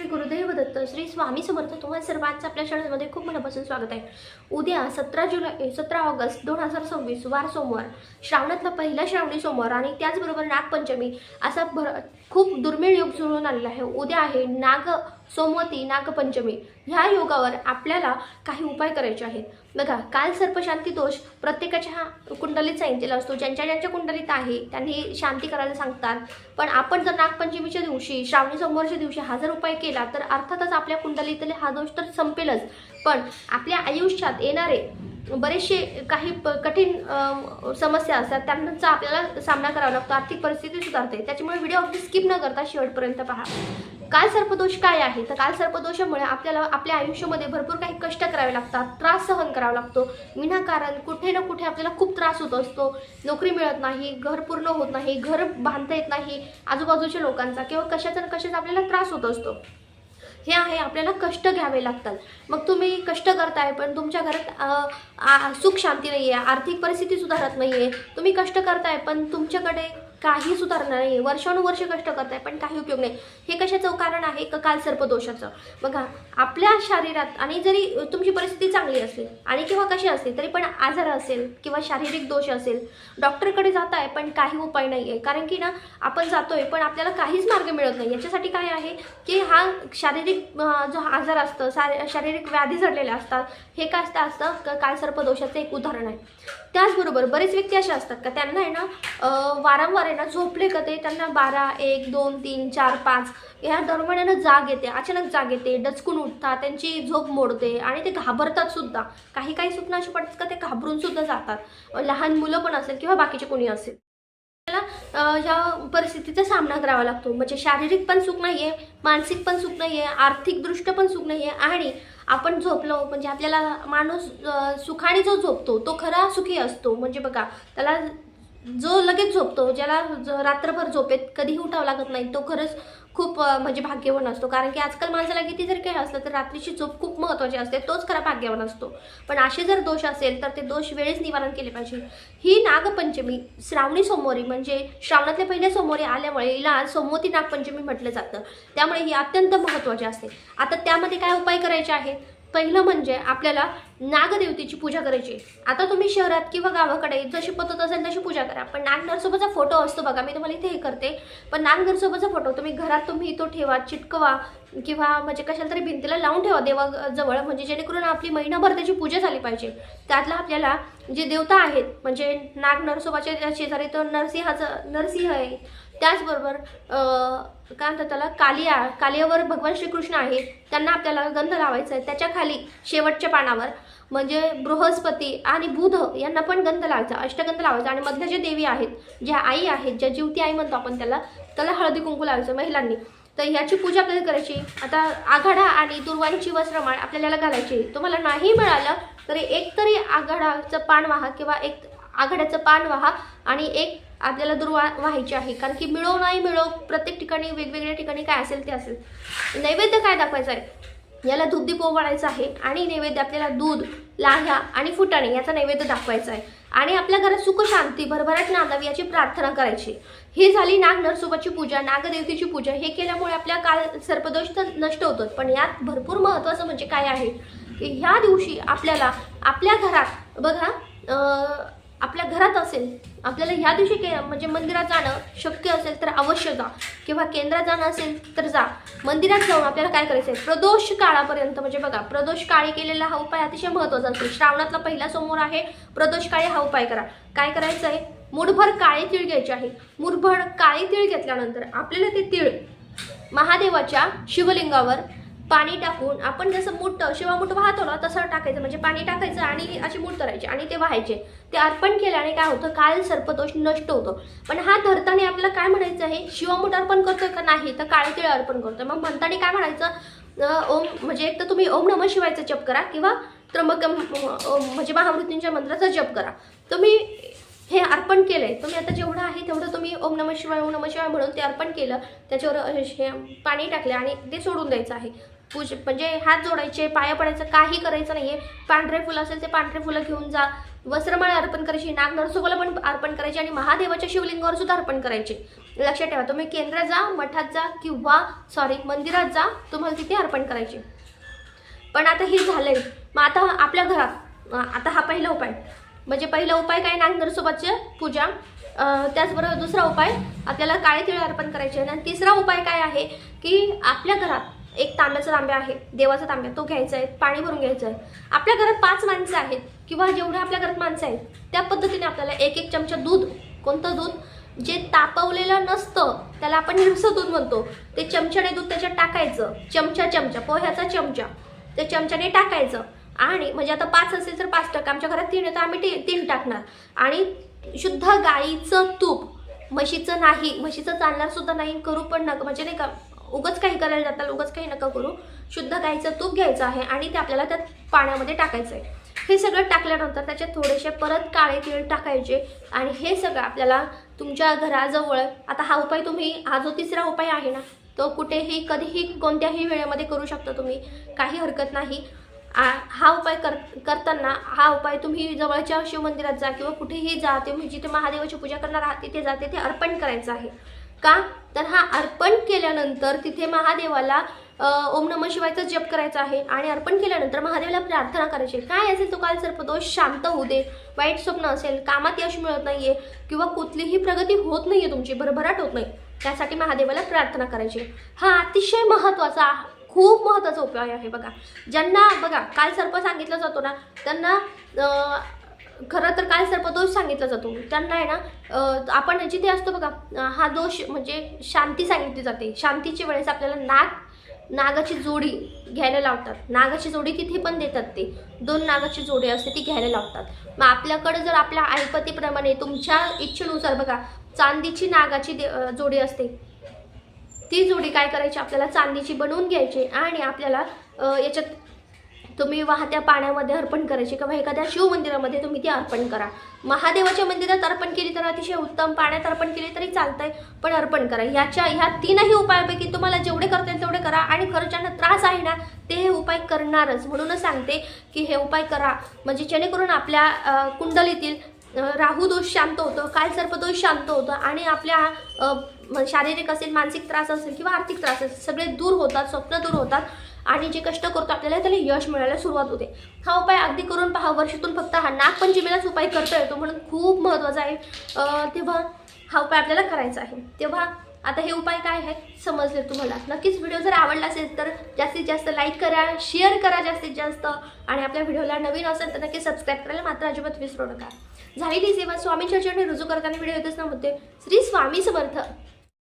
श्री गुरुदेव दत्त, श्री स्वामी समर्थ. तुम्हाला सर्वांचं आपल्या शाळेमध्ये खूप मनापासून स्वागत आहे. उद्या 17 ऑगस्ट 2026 वार सोमवार, श्रावणातला पहिला श्रावणी सोमवार आणि त्याचबरोबर नागपंचमी असा खूप दुर्मिळ योग जुळून आलेला आहे. उद्या आहे सोमवती नागपंचमी. ह्या योगावर आपल्याला काही उपाय करायचे आहेत. बघा, काल सर्पशांती दोष प्रत्येकाच्या कुंडलीत सांगितलेला असतो. ज्यांच्या कुंडलीत आहे त्यांनी शांती करायला सांगतात. पण आपण जर नागपंचमीच्या दिवशी, श्रावणी सोमवारच्या दिवशी हा जर उपाय केला तर अर्थातच आपल्या कुंडलीतले हा दोष तर संपेलच, पण आपल्या आयुष्यात येणारे बरेचसे काही कठीण समस्या असतात त्यांचा आपल्याला सामना करावा लागतो. आर्थिक परिस्थिती सुधारते. त्याच्यामुळे व्हिडिओ अगदी स्किप न करता शेवटपर्यंत पहा. काल सर्पदोष काय आहे तर काल सर्पदोषामुळे आपल्याला आपल्या आयुष्यामध्ये भरपूर काही कष्ट करावे लागतात, त्रास सहन करावा लागतो. विनाकारण कुठे ना कुठे आपल्याला खूप त्रास होत असतो. नोकरी मिळत नाही, घर पूर्ण होत नाही, घर बांधता येत नाही, आजूबाजूच्या लोकांचा किंवा कशाचा ना कशाचा आपल्याला त्रास होत असतो. हे आहे, आपल्याला कष्ट घ्यावे लागतात. मग तुम्ही कष्ट करताय पण तुमच्या घरात सुख शांती नाही आहे, आर्थिक परिस्थिती सुधारत नाही आहे. तुम्ही कष्ट करताय पण तुमच्याकडे काही सुधारणा नाही आहे, वर्षानुवर्ष कष्ट करताय पण काही उपयोग नाही. हे कशाचं कारण आहे का काल सर्पदोषाचं. बघा, आपल्या शरीरात आणि जरी तुमची परिस्थिती चांगली असेल आणि किंवा कशी असते तरी पण आजार असेल किंवा शारीरिक दोष असेल, डॉक्टरकडे जाताय पण काही उपाय नाही आहे. कारण की ना, आपण जातोय पण आपल्याला काहीच मार्ग मिळत नाही. याच्यासाठी काय आहे की हा शारीरिक जो आजार असतं, शारीरिक व्याधी जडलेल्या असतात, हे काय असतं काल सर्पदोषाचं एक उदाहरण आहे. त्याचबरोबर बरेच व्यक्ती अशा असतात का त्यांना आहे ना वारंवार आहे ना झोपले का ते त्यांना 12, 1, 2, 3, 4, 5 या दरम्यान जाग येते, अचानक जाग येते, डचकून उठतात, त्यांची झोप मोडते आणि ते घाबरतात सुद्धा. काही स्वप्न अशी पडतात का ते घाबरून सुद्धा जातात. लहान मुलं पण असेल किंवा बाकीचे कोणी असेल, त्याला ह्या परिस्थितीचा सामना करावा लागतो. म्हणजे शारीरिक पण सुख नाही आहे, मानसिक पण सुख नाही आहे, आर्थिकदृष्ट्या पण सुख नाही आहे. आणि आपण झोपलो म्हणजे आपल्याला माणूस सुखाने जो झोपतो तो खरा सुखी असतो. म्हणजे बघा, त्याला जो लगेच झोपतो, ज्याला रात्रभर झोपेत कधीही उठावं लागत नाही, तो खरंच खूप म्हणजे भाग्यवान असतो. कारण की आजकाल माणसाला किती जर काही असलं तर रात्रीची झोप खूप महत्त्वाची असते, तोच खरा भाग्यवान असतो. पण असे जर दोष असेल तर ते दोष वेळेस निवारण केले पाहिजे. ही नागपंचमी श्रावणी सोमवारी म्हणजे श्रावणातल्या पहिल्या सोमवारी आल्यामुळे हिला सोमवती नागपंचमी म्हटलं जातं. त्यामुळे ही अत्यंत महत्त्वाची असते. आता त्यामध्ये काय उपाय करायचे आहेत? पहिलं म्हणजे आपल्याला नागदेवतेची पूजा करायची. आता तुम्ही शहरात किंवा गावाकडे जशी पद्धत असेल तशी पूजा करा, पण नागनरसोबाचा फोटो असतो बघा, मी तुम्हाला इथे हे करते, पण नागनरसोबाचा फोटो तुम्ही घरात तो ठेवा, चिटकवा किंवा म्हणजे कशाला तरी भिंतीला लावून ठेवा देवाजवळ, म्हणजे जेणेकरून आपली महिनाभर त्याची पूजा झाली पाहिजे. त्यातला आपल्याला जे देवता आहेत म्हणजे नागनरसोबाच्या शेजारी तो नरसिंह आहे. त्याचबरोबर काय म्हणतात त्याला, कालियावर भगवान श्रीकृष्ण आहे, त्यांना आपल्याला गंध लावायचा आहे. त्याच्या खाली शेवटच्या पानावर म्हणजे बृहस्पती आणि बुध यांना पण गंध लावायचा, अष्टगंध लावायचा. आणि मधल्या ज्या देवी आहेत, ज्या आई आहेत, ज्या जीवती आई म्हणतो आपण त्याला हळदी कुंकू लावायचं महिलांनी. तर ह्याची पूजा आपल्याला करायची. आता आघाडा आणि दुर्वांची वस्त्रमाळ आपल्याला घालायची. तुम्हाला नाही मिळालं तरी एक तरी आघाडाचं पान वाहा किंवा एक आघाड्याचं पान वाहा आणि एक आपल्याला दुर्वा व्हायची आहे. कारण की मिळो नाही मिळो, प्रत्येक ठिकाणी वेगवेगळ्या ठिकाणी काय असेल ते असेल. नैवेद्य काय दाखवायचं आहे, याला धूपदीप ओवाळायचं आहे आणि नैवेद्य आपल्याला दूध, लाह्या आणि फुटाणे याचा नैवेद्य दाखवायचा आहे. आणि आपल्या घरात सुख शांती भरभराट नांदावी याची प्रार्थना करायची. ही झाली नागनरसोबाची पूजा, नागदेवतेची पूजा. हे केल्यामुळे आपल्या काल सर्पदोष तर नष्ट होतो. पण यात भरपूर महत्त्वाचं म्हणजे काय आहे की ह्या दिवशी आपल्याला आपल्या घरात बघा, आपल्या घरात असेल आपल्याला ह्या दिवशी म्हणजे मंदिरात जाणं शक्य असेल तर अवश्य जा, किंवा केंद्रात जाणं असेल तर जा. मंदिरात जाऊन आपल्याला काय करायचं आहे, प्रदोष काळापर्यंत म्हणजे बघा, प्रदोष काळी केलेला हा उपाय अतिशय महत्त्वाचा असतो. श्रावणातला पहिला सोमवार आहे, प्रदोष काळी हा उपाय करा. काय करायचं आहे, मुठभर काळे तीळ घ्यायचे आहे. मुठभर काळे तीळ घेतल्यानंतर आपल्याला ते तीळ महादेवाच्या शिवलिंगावर पाणी टाकून, आपण जसं शिवामूठ वाहतो ना तसं टाकायचं, म्हणजे पाणी टाकायचं आणि अशी मूठ करायची आणि ते वाहायचे. ते अर्पण केल्याने काय होतं, काल सर्पदोष नष्ट होतो. पण हा धरताना आपल्याला काय म्हणायचं आहे, शिवामूठ अर्पण करतोय का नाही तर काळे तीळ अर्पण करतोय. मग म्हणताना काय म्हणायचं, ओम म्हणजे एक तर तुम्ही ओम नमः शिवायचा जप करा किंवा त्र्यंबकम म्हणजे महामृत्यूंच्या मंत्राचा जप करा. तुम्ही हे अर्पण केलंय, तुम्ही आता जेवढं आहे तेवढं तुम्ही ओम नमः शिवाय म्हणून ते अर्पण केलं, त्याच्यावर पाणी टाकले आणि ते सोडून द्यायचं आहे. म्हणजे हात जोडायचे, पाया पडायचं, काही करायचं नाहीये. पांढरे फुलं असेल ते पांढरे फुलं घेऊन जा, वस्त्रमाळा अर्पण करायची, नाग नरसोबाला पण अर्पण करायची आणि महादेवाच्या शिवलिंगावर सुद्धा अर्पण करायचे. लक्षात ठेवा, तुम्ही केंद्रात जा, मठात जा किंवा मंदिरात जा, तुम्हाला तिथे अर्पण करायचे. पण आता हे झालंय, मग आता आपल्या घरात आता हा पहिला उपाय, म्हणजे पहिला उपाय काय, नाग नरसोबाची पूजा. त्याचबरोबर दुसरा उपाय आपल्याला काळे तिळ अर्पण करायचे. आणि तिसरा उपाय काय आहे की आपल्या घरात एक तांब्याचा तांब्या आहे, देवाचा तांब्या, तो घ्यायचा आहे, पाणी भरून घ्यायचं आहे. आपल्या घरात 5 माणसं आहेत किंवा जेवढे आपल्या घरात माणसं आहेत त्या पद्धतीने आपल्याला 1-1 चमचा दूध, कोणतं दूध, जे तापवलेलं नसतं त्याला आपण हिरसं दूध म्हणतो, ते चमच्याने दूध त्याच्यात टाकायचं. चमचा पोह्याचा चमचा त्या चमच्याने टाकायचं. आणि म्हणजे आता 5 असेल तर 5 टाका, आमच्या घरात 3 आहे तर आम्ही 3 टाकणार. आणि शुद्ध गाईचं तूप, म्हशीचं नाही, म्हशीचं चालणार सुद्धा नाही, करू पण नका, म्हणजे नाही का उगाच काही करायला जाताल, उगाच काही नका करू. शुद्ध गाईचं तूप घ्यायचं आहे आणि ते आपल्याला त्या पाण्यामध्ये टाकायचं आहे. हे सगळं टाकल्यानंतर त्याच्यात थोडेसे परत काळे तीळ टाकायचे आणि हे सगळं आपल्याला तुमच्या घराजवळ, आता हा उपाय तुम्ही, हा जो तिसरा उपाय आहे ना, तो कुठेही कधीही कोणत्याही वेळेमध्ये करू शकता तुम्ही, काही हरकत नाही. हा उपाय करताना हा उपाय तुम्ही जवळच्या शिवमंदिरात जा किंवा कुठेही जा, तुम्ही जिथे महादेवाची पूजा करणार आहात तिथे जा, तिथे अर्पण करायचं आहे. का तर हा अर्पण केल्यानंतर तिथे महादेवाला ओम नमः शिवायचा जप करायचा आहे आणि अर्पण केल्यानंतर महादेवाला प्रार्थना करायची. काय असेल तो काल सर्पदोष शांत होऊ दे, वाईट स्वप्न असेल, कामात यश मिळत नाहीये किंवा कुठलीही प्रगती होत नाहीये, तुमची भरभराट होत नाही, त्यासाठी महादेवाला प्रार्थना करायची. हा अतिशय महत्त्वाचा, खूप महत्त्वाचा उपाय आहे. बघा, ज्यांना बघा काल सर्प सांगितला जातो ना, त्यांना खरं तर काल सर्पदोष सांगितला जातो त्यांना आहे ना, आपण जिथे असतो बघा, हा दोष म्हणजे शांती सांगितली जाते. शांतीच्या वेळेस आपल्याला नागाची जोडी घ्यायला लावतात. नागाची जोडी तिथे पण देतात, ते 2 नागाची जोडी असते ती घ्यायला लावतात. मग आपल्याकडे जर आपल्या ऐपतीप्रमाणे तुमच्या इच्छेनुसार बघा चांदीची नागाची जोडी असते, ती जोडी काय करायची, आपल्याला चांदीची बनवून घ्यायची आणि आपल्याला याच्यात तुम्ही वाहत्या पाण्यामध्ये अर्पण करायचे किंवा एखाद्या शिवमंदिरामध्ये तुम्ही ती अर्पण करा. महादेवाच्या मंदिरात अर्पण केली तर अतिशय उत्तम, पाण्यात अर्पण केली तरी चालतंय, पण अर्पण करा. ह्या 3ही उपायापैकी तुम्हाला जेवढे करता येईल तेवढे करा. आणि खरं ज्यांना त्रास आहे ना ते हे उपाय करणारच, म्हणूनच सांगते की हे उपाय करा, म्हणजे जेणेकरून आपल्या कुंडलीतील राहू दोष शांत होतो, काल सर्पदोष शांत होतं आणि आपल्या शारीरिक असेल, मानसिक त्रास असेल किंवा आर्थिक त्रास असेल, सगळे दूर होतात, स्वप्न दूर होतात आणि जे कष्ट करतो आपल्याला त्याला यश मिळायला सुरुवात होते. हा उपाय अगदी करून पहा. वर्षातून फक्त हा नागपंचमीलाच उपाय करता येतो, म्हणून खूप महत्त्वाचा आहे. तेव्हा हा उपाय आपल्याला करायचा आहे. तेव्हा आता हे उपाय काय आहे समजले तुम्हाला. नक्कीच व्हिडिओ जर आवडला असेल तर जास्तीत जास्त लाईक करा, शेअर करा जास्तीत जास्त, आणि आपल्या व्हिडिओला नवीन असेल तर नक्की सबस्क्राईब करायला मात्र अजिबात विसरू नका. झालेली सेवा स्वामींच्या चरणी रुजू करताना व्हिडिओ येतच नव्हते. श्री स्वामी समर्थ.